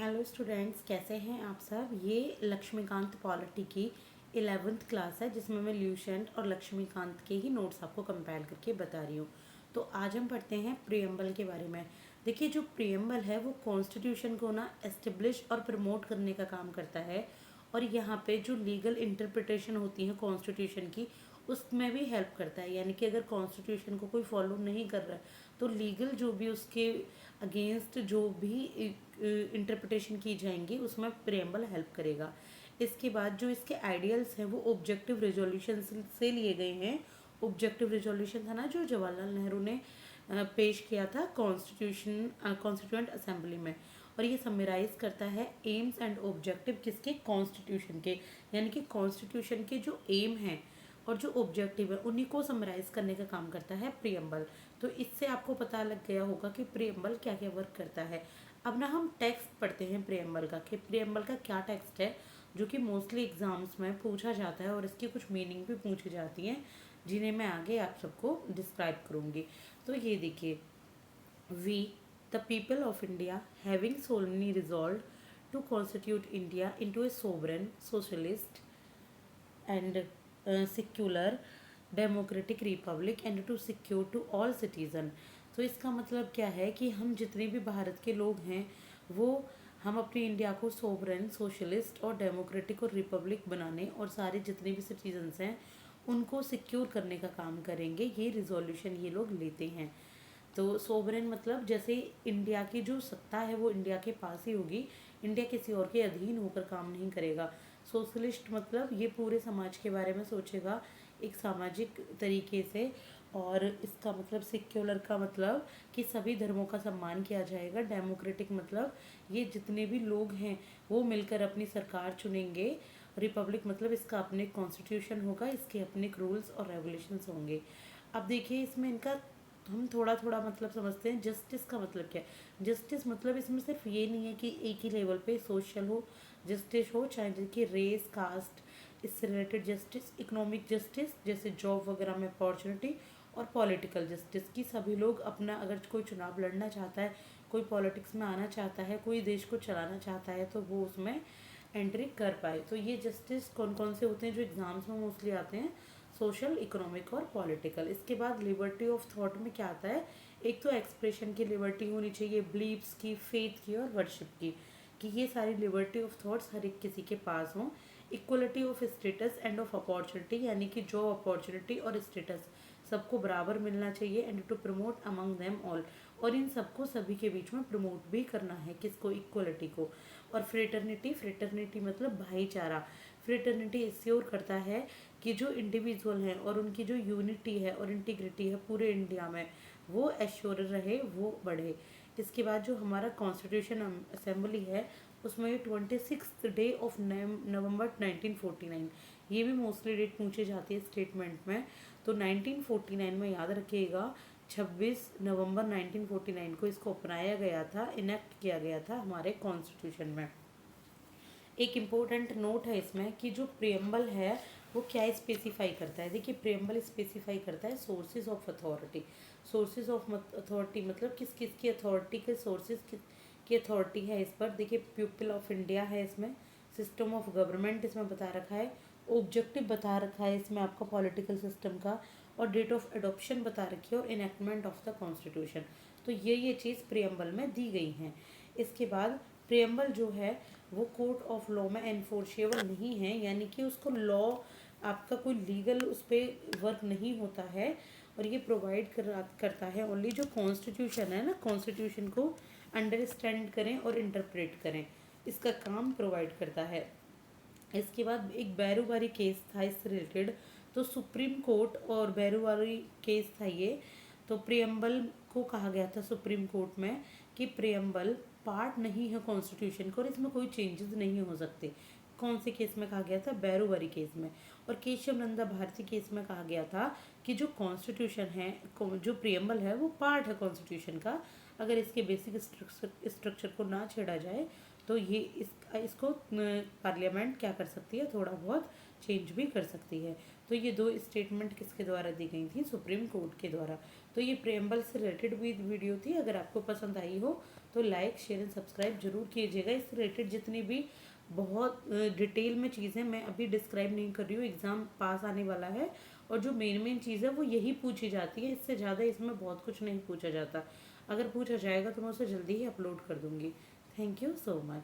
Hello students, कैसे हैं आप सब। ये लक्ष्मीकांत पॉलिटी की 11th क्लास है जिसमें मैं ल्यूसेंट और लक्ष्मीकांत के ही नोट्स आपको कंपाइल करके बता रही हूँ। तो आज हम पढ़ते हैं प्रियम्बल के बारे में। देखिए, जो प्रियम्बल है वो कॉन्स्टिट्यूशन को ना एस्टेब्लिश और प्रमोट करने का काम करता है, और यहाँ पे जो लीगल इंटरप्रिटेशन होती है कॉन्स्टिट्यूशन की उसमें भी हेल्प करता है। यानी कि अगर कॉन्स्टिट्यूशन को कोई फॉलो नहीं कर रहा है तो लीगल जो भी उसके अगेंस्ट जो भी इंटरप्रिटेशन की जाएंगी उसमें प्रेम्बल हेल्प करेगा। इसके बाद जो इसके आइडियल्स हैं वो ऑब्जेक्टिव रेजोल्यूशन से लिए गए हैं। ऑब्जेक्टिव रेजोल्यूशन था ना जो जवाहरलाल नेहरू ने पेश किया था कॉन्स्टिट्यूएंट असेंबली में, और ये समराइज करता है एम्स एंड ऑब्जेक्टिव किसके, कॉन्स्टिट्यूशन के। यानी कि कॉन्स्टिट्यूशन के जो एम हैं और जो ऑब्जेक्टिव है उन्हीं को समराइज करने का काम करता है प्रियम्बल। तो इससे आपको पता लग गया होगा कि प्रियम्बल क्या क्या वर्क करता है। अब ना हम टेक्स्ट पढ़ते हैं प्रियम्बल का, कि प्रियम्बल का क्या टेक्स्ट है जो कि मोस्टली एग्जाम्स में पूछा जाता है, और इसकी कुछ मीनिंग भी पूछी जाती हैं जिन्हें मैं आगे आप सबको डिस्क्राइब करूँगी। तो ये देखिए, we the people of India having solemnly resolved to constitute India into a sovereign, socialist and secular democratic republic and to secure to all citizen। तो इसका मतलब क्या है कि हम जितने भी भारत के लोग हैं वो हम अपनी इंडिया को सोवरेन, सोशलिस्ट और डेमोक्रेटिक और रिपब्लिक बनाने और सारे जितने भी सिटीजन्स हैं उनको सिक्योर करने का काम करेंगे। ये रिजोल्यूशन ये लोग लेते हैं। तो सोवरेन मतलब जैसे इंडिया की जो सत्ता है वो इंडिया के पास ही होगी, इंडिया किसी और के अधीन होकर काम नहीं करेगा। सोशलिस्ट मतलब ये पूरे समाज के बारे में सोचेगा एक सामाजिक तरीके से, और इसका मतलब सिक्योलर का मतलब कि सभी धर्मों का सम्मान किया जाएगा। डेमोक्रेटिक मतलब ये जितने भी लोग हैं वो मिलकर अपनी सरकार चुनेंगे। रिपब्लिक मतलब इसका अपने कॉन्स्टिट्यूशन होगा, इसके अपने रूल्स और रेगुलेशंस होंगे। अब देखिए, इसमें इनका हम थोड़ा थोड़ा मतलब समझते हैं। जस्टिस का मतलब क्या है। जस्टिस मतलब इसमें सिर्फ ये नहीं है कि एक ही लेवल पे सोशल हो जस्टिस हो, चाहे देखिए रेस, कास्ट, इससे रिलेटेड जस्टिस, इकोनॉमिक जस्टिस जैसे जॉब वगैरह में अपॉर्चुनिटी, और पॉलिटिकल जस्टिस की सभी लोग अपना, अगर कोई चुनाव लड़ना चाहता है, कोई पॉलिटिक्स में आना चाहता है, कोई देश को चलाना चाहता है तो वो उसमें एंट्री कर पाए। तो ये जस्टिस कौन कौन से होते हैं जो एग्जाम्स में मोस्टली आते हैं, सोशल, इकोनॉमिक और पॉलिटिकल। इसके बाद लिबर्टी ऑफ थॉट में क्या आता है, एक तो एक्सप्रेशन की लिबर्टी होनी चाहिए, बिलीव्स की, फेथ की और वर्शिप की, कि ये सारी लिबर्टी ऑफ थॉट्स हर एक किसी के पास हों। Equality of status end of opportunity, यानी कि जॉब अपॉर्चुनिटी और स्टेटस सबको बराबर मिलना चाहिए। And to promote among them all, और इन सबको सभी के बीच में प्रमोट भी करना है, किसको, इक्वलिटी को। और फ्रेटर्निटी, फ्रेटर्निटी मतलब भाईचारा। फ्रेटर्निटी इंश्योर करता है कि जो इंडिविजुअल हैं और उनकी जो यूनिटी है और इंटीग्रिटी है पूरे इंडिया में वो एश्योर रहे, वो बढ़े। इसके बाद जो हमारा कॉन्स्टिट्यूशन असेंबली है उसमें 26 ऑफ नवंबर 1949, ये भी मोस्टली डेट पूछी जाती है स्टेटमेंट में। तो 1949 में याद रखिएगा, 26 नवंबर 1949 को इसको अपनाया गया था, इनेक्ट किया गया था हमारे कॉन्स्टिट्यूशन में। एक इम्पोर्टेंट नोट है इसमें कि जो प्रियम्बल है वो क्या स्पेसिफाई करता है। देखिए, प्रियम्बल स्पेसिफाई करता है sources of authority. Sources of authority मतलब किस किस की अथॉरिटी के सोर्सेज की अथॉरिटी है इस पर। देखिए, पीपल ऑफ इंडिया है इसमें, सिस्टम ऑफ गवर्नमेंट इसमें बता रखा है, ऑब्जेक्टिव बता रखा है इसमें आपका पॉलिटिकल सिस्टम का, और डेट ऑफ एडॉप्शन बता रखी है, और इनेक्टमेंट ऑफ द कॉन्स्टिट्यूशन। तो ये चीज़ प्रियम्बल में दी गई हैं। इसके बाद प्रियम्बल जो है वो कोर्ट ऑफ लॉ में एनफोर्सेबल नहीं है, यानी कि उसको लॉ, आपका कोई लीगल उस पर वर्क नहीं होता है, और ये प्रोवाइड करता है ओनली जो कॉन्स्टिट्यूशन है ना, कॉन्स्टिट्यूशन को अंडरस्टैंड करें और इंटरप्रेट करें, इसका काम प्रोवाइड करता है। इसके बाद एक बैरूबारी केस था इससे रिलेटेड, तो सुप्रीम कोर्ट और बैरूबारी केस था ये। तो प्रियम्बल को कहा गया था सुप्रीम कोर्ट में कि प्रियम्बल पार्ट नहीं है कॉन्स्टिट्यूशन को और इसमें कोई चेंजेस नहीं हो सकते। कौन से केस में कहा गया था, बैरूबारी केस में। और केशव नंदा भारती केस में कहा गया था कि जो कॉन्स्टिट्यूशन है, जो प्रियम्बल है वो पार्ट है कॉन्स्टिट्यूशन का, अगर इसके बेसिक स्ट्रक्चर को ना छेड़ा जाए तो ये इसको पार्लियामेंट क्या कर सकती है, थोड़ा बहुत चेंज भी कर सकती है। तो ये दो स्टेटमेंट किसके द्वारा दी गई थी, सुप्रीम कोर्ट के द्वारा। तो ये प्रेम्बल से रिलेटेड भी वीडियो थी, अगर आपको पसंद आई हो तो लाइक शेयर एंड सब्सक्राइब जरूर कीजिएगा। इस रिलेटेड जितनी भी बहुत डिटेल में चीज़ें मैं अभी डिस्क्राइब नहीं कर रही हूँ, एग्ज़ाम पास आने वाला है और जो मेन मेन चीज़ है वो यही पूछी जाती है, इससे ज़्यादा इसमें बहुत कुछ नहीं पूछा जाता। अगर पूछा जाएगा तो मैं उसे जल्दी ही अपलोड कर दूँगी। Thank you so much.